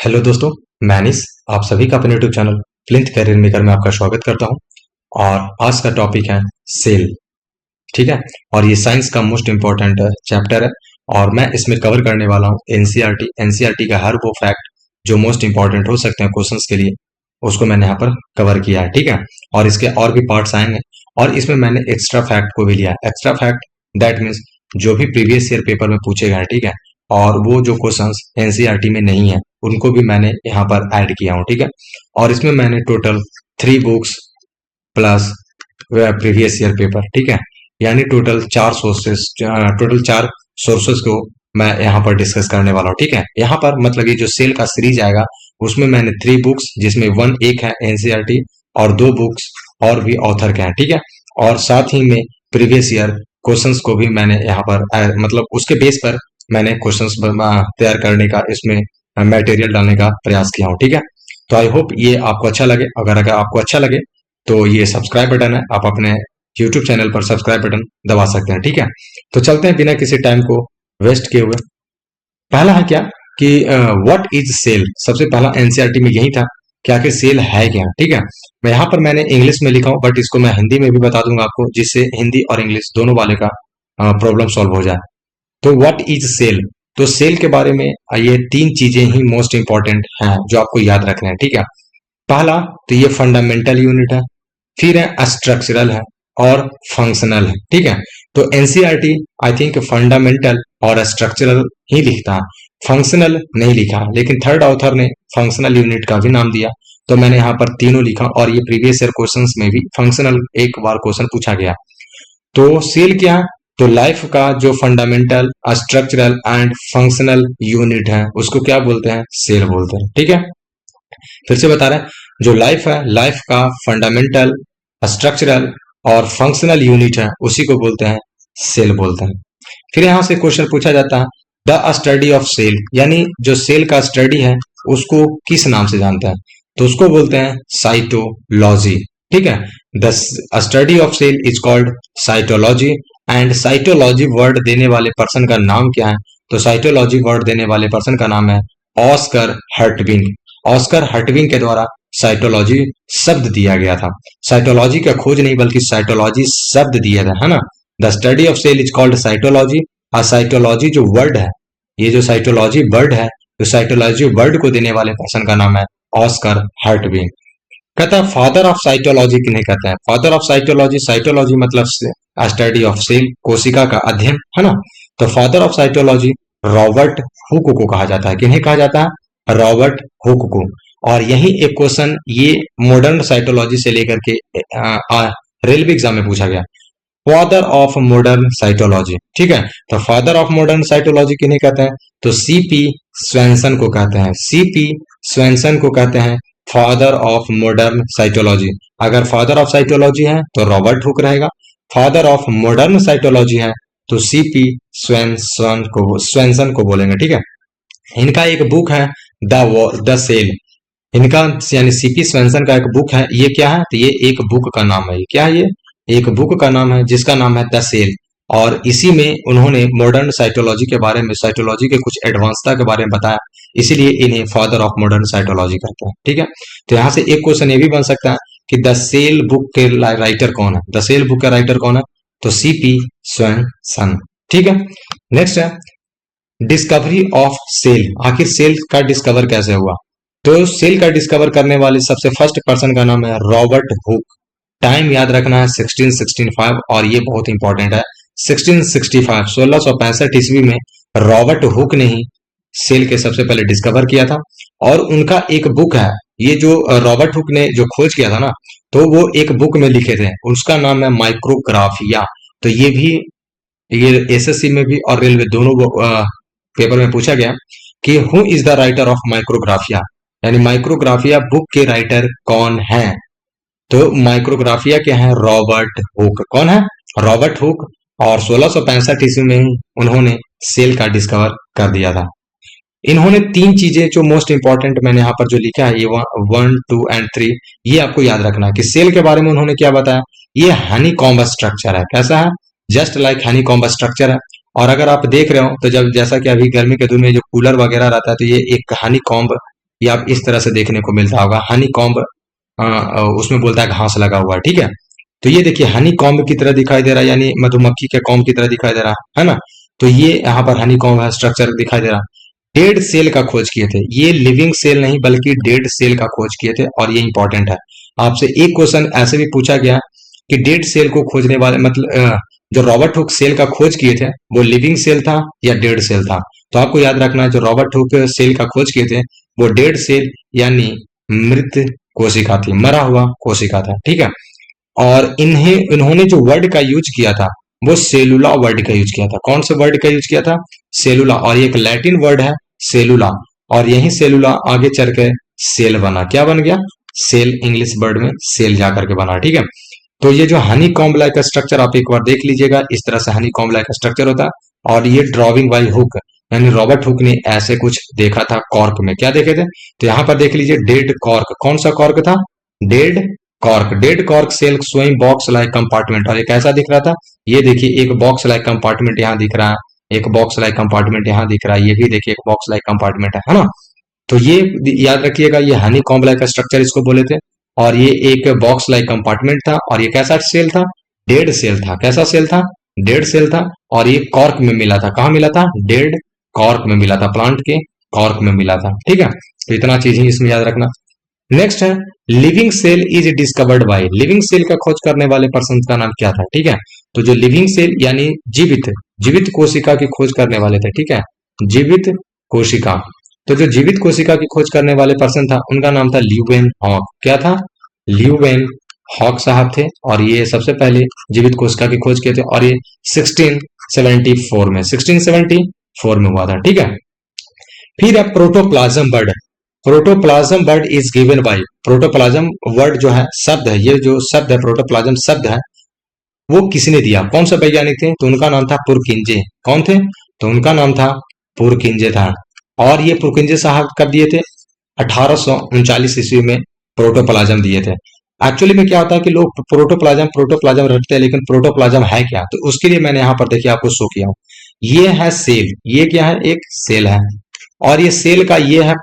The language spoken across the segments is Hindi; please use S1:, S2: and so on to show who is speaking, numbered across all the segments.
S1: हेलो दोस्तों, मैं अनीस आप सभी का अपने यूट्यूब चैनल फ्लिंथ करियर मेकर में आपका स्वागत करता हूं। और आज का टॉपिक है सेल। ठीक है। और ये साइंस का मोस्ट इम्पोर्टेंट चैप्टर है और मैं इसमें कवर करने वाला हूं एनसीईआरटी का हर वो फैक्ट जो मोस्ट इम्पोर्टेंट हो सकते हैं क्वेश्चंस के लिए, उसको मैंने यहाँ पर कवर किया है। ठीक है। और इसके और भी पार्ट्स आएंगे और इसमें मैंने एक्स्ट्रा फैक्ट को भी लिया है। एक्स्ट्रा फैक्ट दैट मीन्स जो भी प्रीवियस ईयर पेपर में पूछे गए हैं। ठीक है। और वो जो क्वेश्चंस एनसीईआरटी में नहीं है उनको भी मैंने यहाँ पर ऐड किया हूँ। ठीक है। और इसमें मैंने total 3 books plus previous year paper, ठीक है, यानी टोटल चार सोर्सेस को मैं यहाँ पर डिस्कस करने वाला हूँ। ठीक है। यहाँ पर मतलब ये जो सेल का सीरीज आएगा उसमें मैंने 3 बुक्स, जिसमें एक है एनसीईआरटी और 2 बुक्स और भी ऑथर के हैं। ठीक है। और साथ ही में प्रीवियस ईयर क्वेश्चंस को भी मैंने यहाँ पर मतलब उसके बेस पर मैंने क्वेश्चंस तैयार करने का, इसमें मटेरियल डालने का प्रयास किया हूँ। ठीक है। तो आई होप ये आपको अच्छा लगे। अगर आपको अच्छा लगे तो ये सब्सक्राइब बटन है, आप अपने यूट्यूब चैनल पर सब्सक्राइब बटन दबा सकते हैं। ठीक है। तो चलते हैं बिना किसी टाइम को वेस्ट किए हुए। पहला है क्या कि व्हाट इज सेल। सबसे पहला एनसीईआरटी में यही था कि आखिर सेल है क्या। ठीक है। मैं यहाँ पर मैंने इंग्लिश में लिखा हूँ बट इसको मैं हिंदी में भी बता दूंगा आपको, जिससे हिंदी और इंग्लिश दोनों वाले का प्रॉब्लम सॉल्व हो जाए। तो व्हाट इज सेल। तो सेल के बारे में ये 3 चीजें ही मोस्ट इंपॉर्टेंट हैं जो आपको याद रखना है। ठीक है। पहला तो ये फंडामेंटल यूनिट है, फिर है स्ट्रक्चरल है और फंक्शनल है। ठीक है। तो एनसीईआरटी आई थिंक फंडामेंटल और स्ट्रक्चरल ही लिखता है, फंक्शनल नहीं लिखा, लेकिन थर्ड ऑथर ने फंक्शनल यूनिट का भी नाम दिया तो मैंने यहाँ पर तीनों लिखा। और ये प्रीवियस ईयर क्वेश्चंस में भी फंक्शनल एक बार क्वेश्चन पूछा गया। तो सेल क्या है, तो लाइफ का जो fundamental, structural and functional unit है उसको क्या बोलते हैं, सेल बोलते हैं। ठीक है। फिर से बता रहे हैं, जो लाइफ है, लाइफ का फंडामेंटल, स्ट्रक्चरल और फंक्शनल यूनिट है उसी को बोलते हैं सेल बोलते हैं। फिर यहां से क्वेश्चन पूछा जाता है द स्टडी ऑफ सेल, यानी जो सेल का स्टडी है उसको किस नाम से जानते हैं, तो उसको बोलते हैं साइटोलॉजी। ठीक है। The study of cell is called cytology. And cytology word देने वाले पर्सन का नाम क्या है, तो साइटोलॉजी वर्ड देने वाले पर्सन का नाम है ऑस्कर हर्टविंग। ऑस्कर हर्टविंग के द्वारा साइटोलॉजी शब्द दिया गया था। साइटोलॉजी का खोज नहीं बल्कि साइटोलॉजी शब्द दिया था, है ना। The study of cell is called cytology. और साइटोलॉजी जो वर्ड है, ये जो साइटोलॉजी वर्ड है, तो साइटोलॉजी वर्ड को देने वाले पर्सन का नाम है ऑस्कर हर्टविंग। कहता है फादर ऑफ साइटोलॉजी किन्हें कहते हैं, फादर ऑफ साइटोलॉजी, साइटोलॉजी मतलब स्टडी ऑफ सेल, कोशिका का अध्ययन, है ना। तो father of cytology Robert Hooke को कहा जाता है। किन्हें कहा जाता है, रॉबर्ट हुक को। और यही एक क्वेश्चन ये मॉडर्न साइटोलॉजी से लेकर के रेलवे एग्जाम में पूछा गया, फादर ऑफ मॉडर्न साइटोलॉजी। ठीक है। तो फादर ऑफ मॉडर्न साइटोलॉजी किन्हें कहते हैं, तो सीपी स्वेंसन को कहते हैं। सीपी स्वेंसन को कहते हैं फादर ऑफ मॉडर्न साइटोलॉजी। अगर फादर ऑफ साइटोलॉजी है तो रॉबर्ट हुक रहेगा, फादर ऑफ मॉडर्न साइटोलॉजी है तो सीपी स्वेंसन को बोलेंगे। ठीक है। इनका एक बुक है द सेल। इनका यानी सीपी स्वेंसन का एक बुक है, ये क्या है, तो ये एक बुक का नाम है। ये क्या है, ये एक बुक का नाम है जिसका नाम है द सेल। और इसी में उन्होंने मॉडर्न साइटोलॉजी के बारे में, साइटोलॉजी के कुछ एडवांसता के बारे में बताया, इसीलिए इन्हें फादर ऑफ मॉडर्न साइटोलॉजी कहते हैं। ठीक है। तो यहां से एक क्वेश्चन ये भी बन सकता है कि द सेल बुक के राइटर कौन है, द सेल बुक का राइटर कौन है, तो सीपी स्वेंसन। ठीक है। नेक्स्ट है डिस्कवरी ऑफ सेल। आखिर सेल का डिस्कवर कैसे हुआ, तो सेल का डिस्कवर करने वाले सबसे फर्स्ट पर्सन का नाम है रॉबर्ट हुक। टाइम याद रखना है 1665 और ये बहुत इंपॉर्टेंट है। 1665 ईस्वी में रॉबर्ट हुक ने ही सेल के सबसे पहले डिस्कवर किया था। और उनका एक बुक है, ये जो रॉबर्ट हुक ने जो खोज किया था ना, तो वो एक बुक में लिखे थे, उसका नाम है माइक्रोग्राफिया। तो ये भी, ये एसएससी में भी और रेलवे दोनों पेपर में पूछा गया कि who is the writer of Micrographia, यानी माइक्रोग्राफिया बुक के राइटर कौन है, तो माइक्रोग्राफिया के हैं रॉबर्ट हुक। कौन है, रॉबर्ट हुक। और 1665 ईस्वी में ही उन्होंने सेल का डिस्कवर कर दिया था। इन्होंने 3 चीजें जो मोस्ट इंपॉर्टेंट मैंने यहाँ पर जो लिखा है, ये 1, 2 एंड 3, ये आपको याद रखना है कि सेल के बारे में उन्होंने क्या बताया, ये हनी कॉम्ब स्ट्रक्चर है। कैसा है, just like Honey comb structure है। और अगर आप देख रहे हो तो जब, जैसा कि अभी गर्मी के दिन में जो कूलर वगैरह रहता है, तो ये एक हनी कॉम्ब ये आप इस तरह से देखने को मिलता होगा। हनी कॉम्ब उसमें बोलता है घास लगा हुआ है, ठीक है। तो ये देखिए हनी कॉम्ब की तरह दिखाई दे रहा है, यानी मधुमक्खी के कॉम्ब की तरह दिखाई दे रहा है ना। तो ये यहाँ पर हनी कॉम्ब है, स्ट्रक्चर दिखाई दे रहा है। डेड सेल का खोज किए थे, ये लिविंग सेल नहीं बल्कि डेड सेल का खोज किए थे, और ये इंपॉर्टेंट है। आपसे एक क्वेश्चन ऐसे भी पूछा गया कि डेड सेल को खोजने वाले मतलब जो रॉबर्ट हुक सेल का खोज किए थे वो लिविंग सेल था या डेड सेल था। तो आपको याद रखना है जो रॉबर्ट हुक सेल का खोज किए थे वो डेड सेल यानी मृत कोशिका थी, मरा हुआ कोशिका था, ठीक है। और इन्होंने जो वर्ड का यूज किया था वो सेलुला वर्ड का यूज किया था। कौन से वर्ड का यूज किया था? सेलुला। और ये एक लैटिन वर्ड है सेलुला, और यही सेलुला आगे चल के सेल बना। क्या बन गया? सेल। इंग्लिश वर्ड में सेल जाकर के बना, ठीक है। तो ये जो हनी कॉम्ब लाइक स्ट्रक्चर आप एक बार देख लीजिएगा, इस तरह से हनी कॉम्ब लाइक स्ट्रक्चर होता है। और ये ड्रॉविंग बाय हुक, यानी रॉबर्ट हुक ने ऐसे कुछ देखा था कॉर्क में। क्या देखे थे? तो यहाँ पर देख लीजिए डेड कॉर्क। कौन सा कॉर्क था? Dead cork. Dead cork cell स्वयं बॉक्स लाइक कंपार्टमेंट। और ये कैसा दिख रहा था? ये देखिए एक बॉक्स लाइक कंपार्टमेंट यहाँ दिख रहा है, एक बॉक्स लाइक कंपार्टमेंट यहाँ दिख रहा है, ये भी देखिए एक बॉक्स लाइक कंपार्टमेंट है ना। तो ये याद रखिएगा, ये हनी कॉम्ब लाइक स्ट्रक्चर इसको बोले थे। और ये एक बॉक्स लाइक कंपार्टमेंट था, और ये कैसा सेल था? डेड सेल था। कैसा सेल था? डेड सेल था। और ये कॉर्क में मिला था। कहाँ मिला था? डेड कॉर्क में मिला था, प्लांट के कॉर्क में मिला था, ठीक है। तो इतना चीज ही इसमें याद रखना। नेक्स्ट है living cell is discovered by. Living cell का खोज करने वाले पर्सन का नाम क्या था, ठीक है। तो जो लिविंग सेल यानी जीवित जीवित कोशिका की खोज करने वाले थे, ठीक है, जीवित कोशिका। तो जो जीवित कोशिका की खोज करने वाले पर्सन था उनका नाम था ल्यूवेन हॉक। क्या था? ल्यूवेन हॉक साहब थे, और ये सबसे पहले जीवित कोशिका की खोज किए थे, और ये 1674 में 1674 में हुआ था, ठीक है। फिर है protoplasm word. Protoplasm word is given bye. Protoplasm word जो है, शब्द है, ये जो शब्द है प्रोटोप्लाज्म शब्द है, वो किसने दिया? कौन सा वैज्ञानिक थे? तो उनका नाम था पुरकिंजे। कौन थे? तो उनका नाम था पुरकिंजे था। और ये पुरकिंजे साहब कब दिए थे? 1839 ईस्वी में प्रोटोप्लाज्म दिए थे। एक्चुअली में क्या होता है कि लोग प्रोटोप्लाज्म प्रोटोप्लाज्म रटते हैं, लेकिन प्रोटोप्लाज्म है क्या? तो उसके लिए मैंने यहाँ पर देखिए आपको शो किया हूँ। ये है सेल। ये क्या है? एक सेल है। और ये सेल का ये है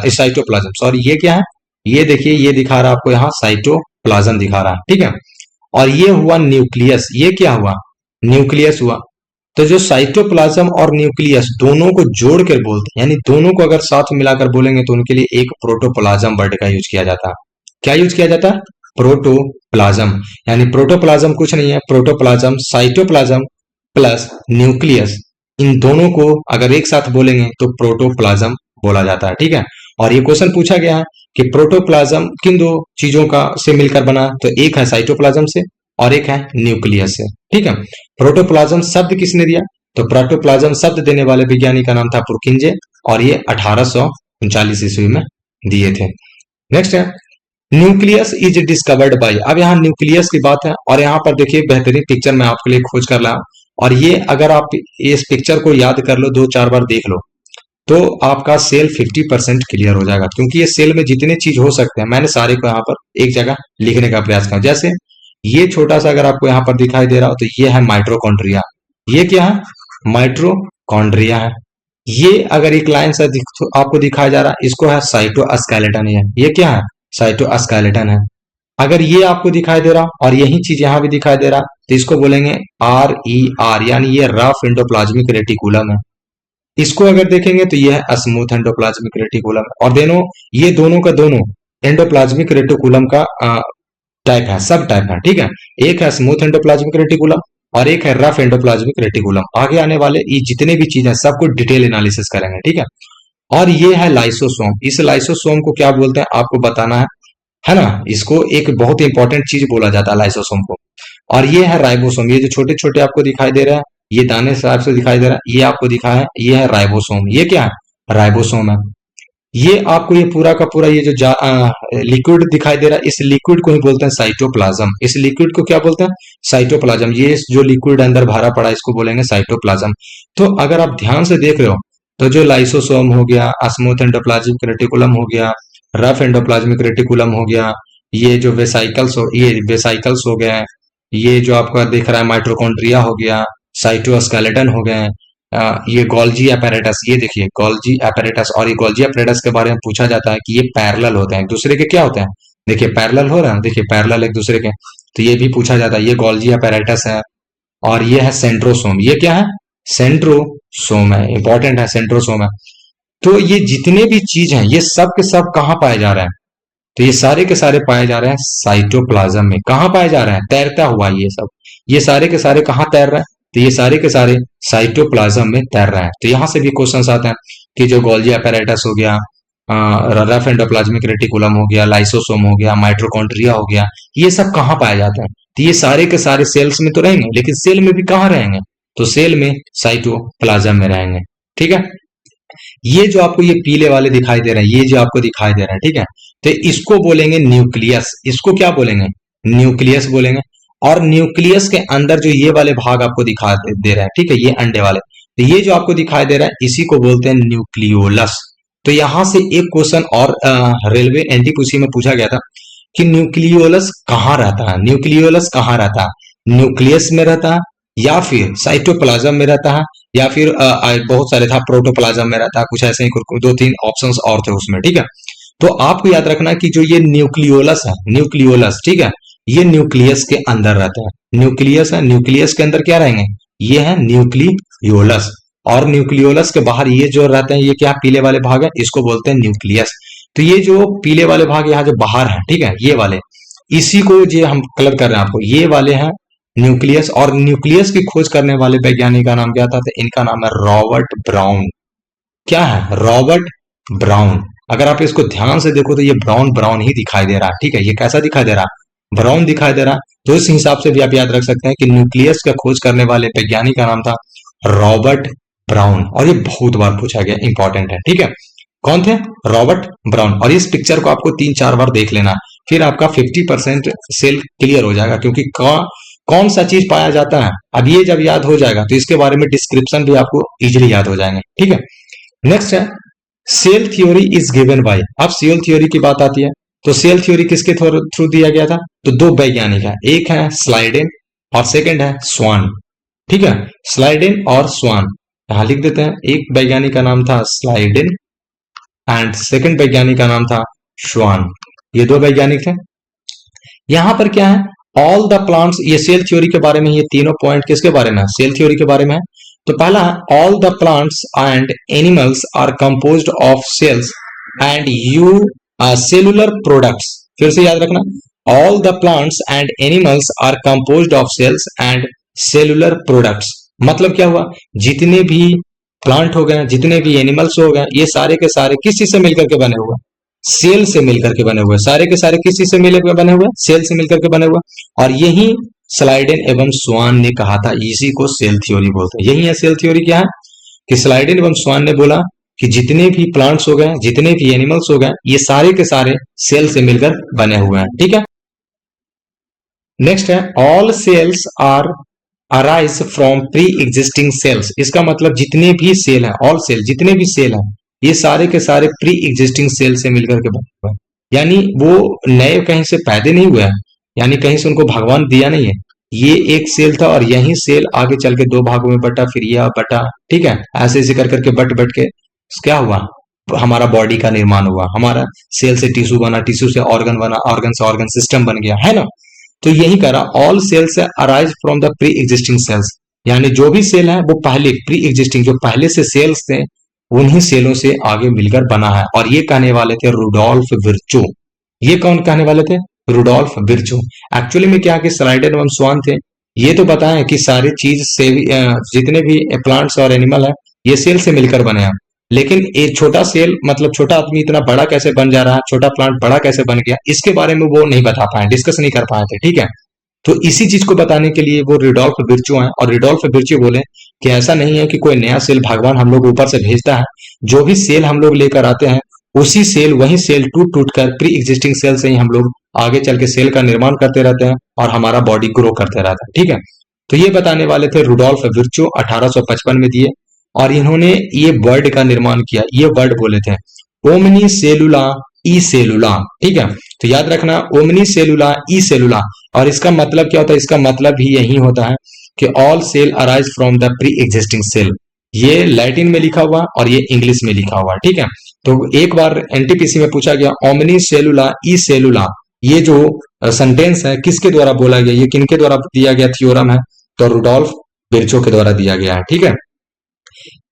S1: साइटोप्लाज्म। सॉरी, ये क्या है? ये देखिए, ये दिखा रहा है आपको यहाँ साइटोप्लाज्म दिखा रहा है, ठीक है। और ये हुआ न्यूक्लियस। ये क्या हुआ? न्यूक्लियस हुआ। तो जो साइटोप्लाज्म और न्यूक्लियस दोनों को जोड़ कर बोलते हैं, यानी दोनों को अगर साथ मिलाकर बोलेंगे तो उनके लिए एक प्रोटोप्लाज्म वर्ड का यूज किया जाता है। क्या यूज किया जाता है? प्रोटोप्लाज्म। यानी प्रोटोप्लाज्म कुछ नहीं है, प्रोटोप्लाज्म साइटोप्लाज्म प्लस न्यूक्लियस, इन दोनों को अगर एक साथ बोलेंगे तो प्रोटोप्लाज्म बोला जाता है, ठीक है। और ये क्वेश्चन पूछा गया है कि प्रोटोप्लाज्म किन दो चीजों का से मिलकर बना? तो एक है साइटोप्लाज्म से और एक है न्यूक्लियस से, ठीक है। प्रोटोप्लाज्म शब्द किसने दिया? तो प्रोटोप्लाज्म शब्द देने वाले विज्ञानी का नाम था पुरकिंजे, और ये 1839 ईस्वी में दिए थे। नेक्स्ट है न्यूक्लियस इज डिस्कवर्ड बाय। अब यहाँ न्यूक्लियस की बात है, और यहाँ पर देखिए बेहतरीन पिक्चर मैं आपके लिए खोज कर रहा, और ये अगर आप इस पिक्चर को याद कर लो, 2-4 बार देख लो, तो आपका सेल 50% क्लियर हो जाएगा। क्योंकि ये सेल में जितने चीज हो सकते हैं मैंने सारे को यहाँ पर एक जगह लिखने का प्रयास किया। जैसे ये छोटा सा अगर आपको यहाँ पर दिखाई दे रहा हो तो ये है माइट्रोकॉन्ड्रिया। ये क्या है? माइट्रोकॉन्ड्रिया है। ये अगर एक लाइन से आपको दिखाया जा रहा है, इसको है साइटोस्केलेटन। ये क्या है? साइटोस्केलेटन है। अगर ये आपको दिखाई दे रहा और यही चीज यहाँ भी दिखाई दे रहा तो इसको बोलेंगे RER, यानी ये रफ एंडोप्लाज्मिक रेटिकुलम है। इसको अगर देखेंगे तो ये है स्मूथ एंडोप्लाज्मिक रेटिकुलम, और ये दोनों का दोनों एंडोप्लाज्मिक रेटिकुलम का टाइप है, सब टाइप है, ठीक है। एक है स्मूथ एंडोप्लाज्मिक रेटिकुलम और एक है रफ एंडोप्लाज्मिक रेटिकुलम। आगे आने वाले ये जितने भी चीज है सबको डिटेल एनालिसिस करेंगे, ठीक है। और ये है लाइसोसोम। इस लाइसोसोम को क्या बोलते हैं आपको बताना है ना। इसको एक बहुत इंपॉर्टेंट चीज बोला जाता है लाइसोसोम को। और ये है राइबोसोम। ये जो छोटे छोटे आपको दिखाई दे रहा है, ये दाने से आपसे दिखाई दे रहा है, ये आपको दिखा है, ये है राइबोसोम। ये क्या है? राइबोसोम है। ये आपको ये पूरा का पूरा ये जो लिक्विड दिखाई दे रहा है, इस लिक्विड को ही बोलते हैं साइटोप्लाज्म। इस लिक्विड को क्या बोलते हैं? साइटोप्लाज्म। ये जो लिक्विड अंदर भरा पड़ा है इसको बोलेंगे साइटोप्लाज्म। तो अगर आप ध्यान से देख रहे हो तो जो लाइसोसोम हो गया, स्मूथ एंडोप्लाज्मिक रेटिकुलम हो गया, रफ एंडोप्लाज्मिक रेटिकुलम हो गया, ये जो वेसाइकल्स हो गया, ये जो आपका दिख रहा है माइटोकॉन्ड्रिया हो गया, साइटोस्केलेटन हो गए, ये गोल्जी apparatus, ये देखिए गोल्जी apparatus, और ये गोल्जी apparatus के बारे में पूछा जाता है कि ये पैरेलल होते हैं एक दूसरे के, क्या होते हैं, देखिए पैरेलल हो रहा है, देखिए पैरेलल एक दूसरे के, तो ये भी पूछा जाता है। ये गोल्जी apparatus है, और ये है सेंट्रोसोम। ये क्या है, सेंट्रोसोम है, इंपॉर्टेंट है, सेंट्रोसोम है। तो ये जितने भी चीज हैं ये सब के सब कहाँ पाए जा रहे हैं, तो ये सारे के सारे पाए जा रहे हैं साइटोप्लाज्म में। कहाँ पाए जा रहे हैं, तैरता हुआ ये सब, ये सारे के सारे कहाँ तैर रहे हैं, तो ये सारे के सारे साइटोप्लाज्म में तैर रहे हैं। तो यहां से भी क्वेश्चन आते हैं कि जो गोल्जी apparatus हो गया, रफ एंडोप्लाज्मिक रेटिकुलम हो गया, लाइसोसोम हो गया, माइटोकॉन्ड्रिया हो गया, ये सब कहाँ पाए जाते हैं, तो ये सारे के सारे सेल्स में तो रहेंगे, लेकिन सेल में भी कहाँ रहेंगे, तो सेल में साइटोप्लाज्म में रहेंगे। ठीक है, ये जो आपको ये पीले वाले दिखाई दे रहे हैं, ये जो आपको दिखाई दे रहे हैं, ठीक है, तो इसको बोलेंगे न्यूक्लियस। इसको क्या बोलेंगे, न्यूक्लियस बोलेंगे। और न्यूक्लियस के अंदर जो ये वाले भाग आपको दिखाई दे रहे हैं, ठीक है, ये अंडे वाले, तो ये जो आपको दिखाई दे रहा है इसी को बोलते हैं न्यूक्लियोलस। तो यहां से एक क्वेश्चन और रेलवे एनटीपीसी में पूछा गया था कि न्यूक्लियोलस कहाँ रहता है, न्यूक्लियोलस कहाँ रहता है, न्यूक्लियस में रहता है, या फिर साइटोप्लाज्म में रहता है, या फिर बहुत सारे था प्रोटोप्लाज्म में रहता है, कुछ ऐसे ही दो तीन ऑप्शंस और थे उसमें। ठीक है, तो आपको याद रखना कि जो ये न्यूक्लियोलस है, न्यूक्लियोलस, ठीक है, ये न्यूक्लियस के अंदर रहता है। न्यूक्लियस है, न्यूक्लियस के अंदर क्या रहेंगे, ये है न्यूक्लियोलस। और न्यूक्लियोलस के बाहर ये जो रहते हैं, ये क्या पीले वाले भाग है, इसको बोलते हैं न्यूक्लियस। तो ये जो पीले वाले भाग यहाँ जो बाहर है, ठीक है, ये वाले, इसी को जो हम कलर कर रहे हैं आपको, ये वाले हैं न्यूक्लियस। और न्यूक्लियस की खोज करने वाले वैज्ञानिक का नाम क्या था, तो इनका नाम है रॉबर्ट ब्राउन। क्या है, रॉबर्ट ब्राउन। अगर आप इसको ध्यान से देखो तो ये ब्राउन ब्राउन ही दिखाई दे रहा है, ठीक है, ये कैसा दिखाई दे रहा है, ब्राउन दिखाई दे रहा है। तो इस हिसाब से भी आप याद रख सकते हैं कि न्यूक्लियस का खोज करने वाले वैज्ञानिक का नाम था रॉबर्ट ब्राउन, और ये बहुत बार पूछा गया, इंपॉर्टेंट है। ठीक है, कौन थे, रॉबर्ट ब्राउन। और इस पिक्चर को आपको 3-4 बार देख लेना, फिर आपका 50% सेल क्लियर हो जाएगा, क्योंकि कौन सा चीज पाया जाता है, अब ये जब याद हो जाएगा तो इसके बारे में डिस्क्रिप्शन भी आपको इजीली याद हो जाएंगे। ठीक है, नेक्स्ट है cell theory is given by. अब सेल थ्योरी की बात आती है, तो सेल थ्योरी किसके थ्रू दिया गया था, तो दो वैज्ञानिक है, एक है स्लाइडेन और सेकंड है स्वान। ठीक है, स्लाइडेन और स्वान यहां लिख देते हैं। एक वैज्ञानिक का नाम था स्लाइडेन एंड सेकंड वैज्ञानिक का नाम था स्वान, ये दो वैज्ञानिक थे। यहां पर क्या है, ऑल द प्लांट्स, ये सेल थ्योरी के बारे में, ये तीनों पॉइंट किसके बारे में है, सेल थ्योरी के बारे में है। तो पहला है all the plants and animals are composed of cells and you cellular products. फिर से याद रखना, all the plants and animals are composed of cells and cellular products. मतलब क्या हुआ, जितने भी प्लांट हो गए, जितने भी एनिमल्स हो गए, ये सारे के सारे किस चीज से मिलकर के बने हुए, सेल से मिलकर के बने हुए, सारे के सारे किस चीज से मिलकर बने हुए, सेल से मिलकर के बने हुए। और यही स्लाइडेन एवं स्वान ने कहा था, इसी को सेल थ्योरी बोलते हैं। यही है सेल थ्योरी, क्या है कि स्लाइडेन एवं स्वान ने बोला कि जितने भी प्लांट्स हो गए, जितने भी एनिमल्स हो गए, ये सारे के सारे सेल से मिलकर बने हुए हैं। ठीक है, नेक्स्ट है all cells are arise from pre existing cells. इसका मतलब जितने भी सेल हैं, ऑल सेल, जितने भी सेल हैं, ये सारे के सारे प्री एग्जिस्टिंग सेल से मिलकर के बने हुए हैं। यानी वो नए कहीं से पैदा नहीं हुए हैं, यानी कहीं से उनको भगवान दिया नहीं है। ये एक सेल था और यही सेल आगे चल के दो भागों में बटा, फिर यह बटा, ठीक है, ऐसे ऐसे कर करके बट बट के क्या हुआ, हमारा बॉडी का निर्माण हुआ, हमारा सेल से टिश्यू बना, टिश्यू से ऑर्गन बना, ऑर्गन से ऑर्गन सिस्टम बन गया, है ना। तो यही करा, all cells arise from the pre existing cells, यानी जो भी सेल है वो पहले प्री एग्जिस्टिंग, जो पहले से सेल्स थे, उन्हीं सेलों से आगे मिलकर बना है। और ये कहने वाले थे रुडोल्फ विर्चो। ये कौन कहने वाले थे, रुडोल्फ विर्चो। एक्चुअली में क्या कि स्लाइडेन एवं स्वान थे, ये तो बताएं कि सारी चीज से जितने भी प्लांट्स और एनिमल है, ये सेल से मिलकर बने हैं। लेकिन एक छोटा सेल, मतलब छोटा आदमी इतना बड़ा कैसे बन जा रहा है, छोटा प्लांट बड़ा कैसे बन गया, इसके बारे में वो नहीं बता पाए, डिस्कस नहीं कर पाए थे। ठीक है, तो इसी चीज को बताने के लिए वो रुडोल्फ विर्चो हैं। और रुडोल्फ विर्चो बोले कि ऐसा नहीं है कि कोई नया सेल भगवान हम लोग ऊपर से भेजता है, जो भी सेल हम लोग लेकर आते हैं, उसी सेल, वही सेल टूट टूट कर प्री एग्जिस्टिंग सेल से ही हम लोग आगे चल के सेल का निर्माण करते रहते हैं और हमारा बॉडी ग्रो करते रहता है। ठीक है, तो ये बताने वाले थे रुडोल्फ विर्चो, 1855 में दिए। और इन्होंने ये वर्ड का निर्माण किया, ये वर्ड बोले थे ओमनी सेलुला ई सेलुला। ठीक है, तो याद रखना ओमनी सेलुला ई सेलुला। और इसका मतलब क्या होता है, इसका मतलब भी यही होता है कि all cell arise from the pre existing cell, ये लैटिन में लिखा हुआ और ये इंग्लिश में लिखा हुआ, ठीक है। तो एक बार एनटीपीसी में पूछा गया ओमनी सेलुला ई सेलुला, ये जो सेंटेंस है किसके द्वारा बोला गया, ये किनके द्वारा दिया गया थ्योरम है, तो रुडोल्फ विर्चो के द्वारा दिया गया है, ठीक है।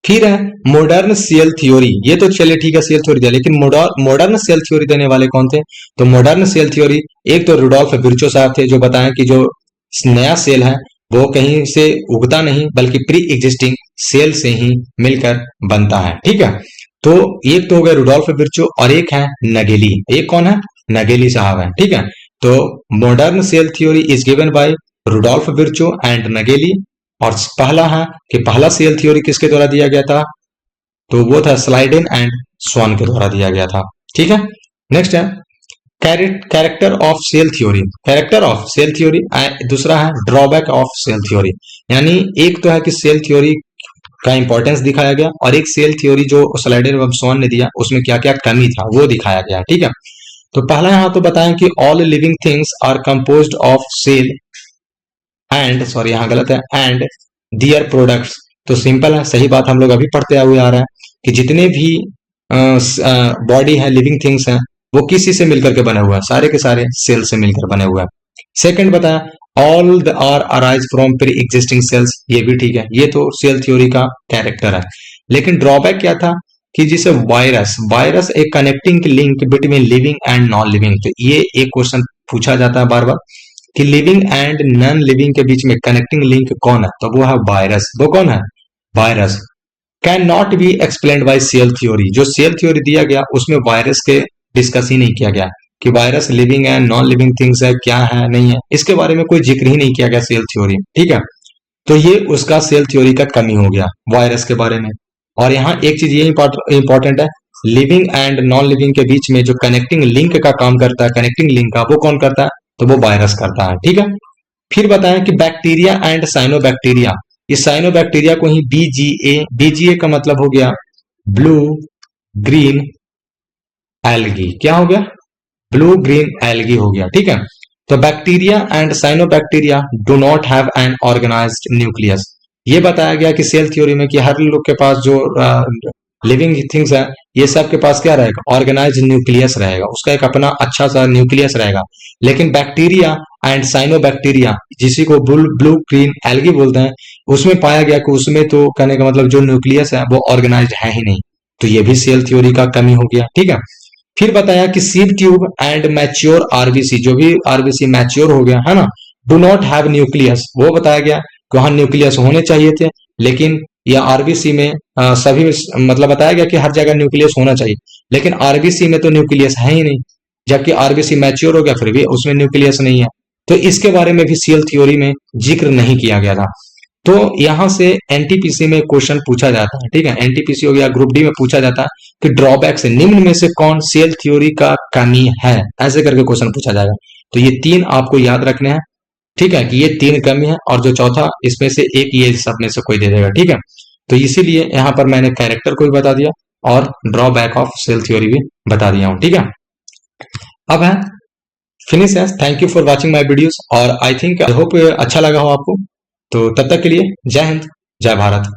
S1: फिर है मॉडर्न सेल थ्योरी, ये तो चलिए ठीक है सेल थ्योरी दिया, लेकिन मॉडर्न सेल थ्योरी देने वाले कौन थे, तो मॉडर्न सेल थ्योरी एक तो रुडोल्फ विर्चो साहब थे, जो बताएं कि जो नया सेल है वो कहीं से उगता नहीं बल्कि प्री एग्जिस्टिंग सेल से ही मिलकर बनता है, ठीक है। तो एक तो हो गया रुडोल्फ विर्चो और एक है नगेली, एक कौन है, नगेली साहब है, ठीक है। तो modern cell theory is given by Rudolf Virchow and Nageli, और पहला है कि पहला सेल थ्योरी किसके द्वारा दिया गया था, तो वो था स्लाइडेन एंड स्वान के द्वारा दिया गया था, ठीक है। नेक्स्ट है character of cell theory, character of cell theory, दूसरा है ड्रॉबैक ऑफ सेल थ्योरी, यानी एक तो है कि सेल थ्योरी का इंपॉर्टेंस दिखाया गया और एक सेल थ्योरी जो स्लाइडेन एवं स्वान ने दिया उसमें क्या क्या कमी था वो दिखाया गया, ठीक है। तो पहला यहां तो बताएं कि all living things are composed of cell and, sorry यहां गलत है, एंड दियर प्रोडक्ट्स। तो सिंपल है, सही बात हम लोग अभी पढ़ते हुए आ रहे हैं कि जितने भी बॉडी है, लिविंग थिंग्स हैं, वो किसी से मिलकर के बने हुए हैं, सारे के सारे सेल से मिलकर बने हुए हैं। सेकंड बताया all the are arise from pre existing cells, ये भी ठीक है, ये तो सेल थ्योरी का कैरेक्टर है। लेकिन ड्रॉबैक क्या था कि जिसे वायरस, वायरस एक connecting link between living and non living, तो ये एक क्वेश्चन पूछा जाता है बार बार कि लिविंग एंड नॉन लिविंग के बीच में कनेक्टिंग लिंक कौन है, तो वो है वायरस, वो कौन है, virus. Can not be explained by cell theory, जो सेल थ्योरी दिया गया उसमें वायरस के डिस्कस ही नहीं किया गया कि virus living and non living things है, क्या है नहीं है, इसके बारे में कोई जिक्र ही नहीं किया गया सेल थ्योरी, ठीक है। तो ये उसका सेल थ्योरी का कमी हो गया वायरस के बारे में। और यहाँ एक चीज ये इंपॉर्टेंट है, लिविंग एंड नॉन लिविंग के बीच में जो कनेक्टिंग लिंक का काम करता है, कनेक्टिंग लिंक का वो कौन करता है, तो वो वायरस करता है, ठीक है। फिर बताएं कि बैक्टीरिया एंड साइनोबैक्टीरिया, इस साइनोबैक्टीरिया को ही बीजीए, बीजीए का मतलब हो गया ब्लू ग्रीन एल्गी, क्या हो गया, ब्लू ग्रीन एल्गी हो गया, ठीक है। तो bacteria and cyanobacteria do not have an organised nucleus, ये बताया गया कि सेल थ्योरी में कि हर लोग के पास जो लिविंग थिंग्स है ये सब के पास क्या रहेगा, ऑर्गेनाइज न्यूक्लियस रहेगा, उसका एक अपना अच्छा सा न्यूक्लियस रहेगा। लेकिन बैक्टीरिया एंड साइनोबैक्टीरिया, जिसी को ब्लू ग्रीन एल्गी बोलते हैं, उसमें पाया गया कि उसमें तो कहने का मतलब जो न्यूक्लियस है वो ऑर्गेनाइज्ड है ही नहीं, तो ये भी सेल थ्योरी का कमी हो गया, ठीक है। फिर बताया कि sieve tube and mature RBC, जो भी आरबीसी मैच्योर हो गया है ना, डू नॉट हैव न्यूक्लियस, वो बताया गया कि वहां न्यूक्लियस होने चाहिए थे, लेकिन यह आरबीसी में सभी मतलब बताया गया कि हर जगह न्यूक्लियस होना चाहिए, लेकिन आरबीसी में तो न्यूक्लियस है ही नहीं, जबकि आरबीसी मैच्योर हो गया फिर भी उसमें न्यूक्लियस नहीं है। तो इसके बारे में भी सेल थ्योरी में जिक्र नहीं किया गया था। तो यहां से एनटीपीसी में क्वेश्चन पूछा जाता है, ठीक है, एनटीपीसी हो गया ग्रुप डी में पूछा जाता है कि ड्रॉबैक से निम्न में से कौन सेल थ्योरी का कमी है, ऐसे करके क्वेश्चन पूछा जाएगा। तो ये तीन आपको याद रखने हैं, ठीक है, कि ये तीन कमी है और जो चौथा इसमें से एक ये सब में से कोई दे देगा, ठीक है। तो इसीलिए यहां पर मैंने कैरेक्टर को भी बता दिया और ड्रॉबैक ऑफ सेल थ्योरी भी बता दिया हूं, ठीक है। अब है फिनिश है, thank you for watching my videos, और आई थिंक आई होप अच्छा लगा हो आपको। तो तब तक के लिए जय हिंद, जय भारत।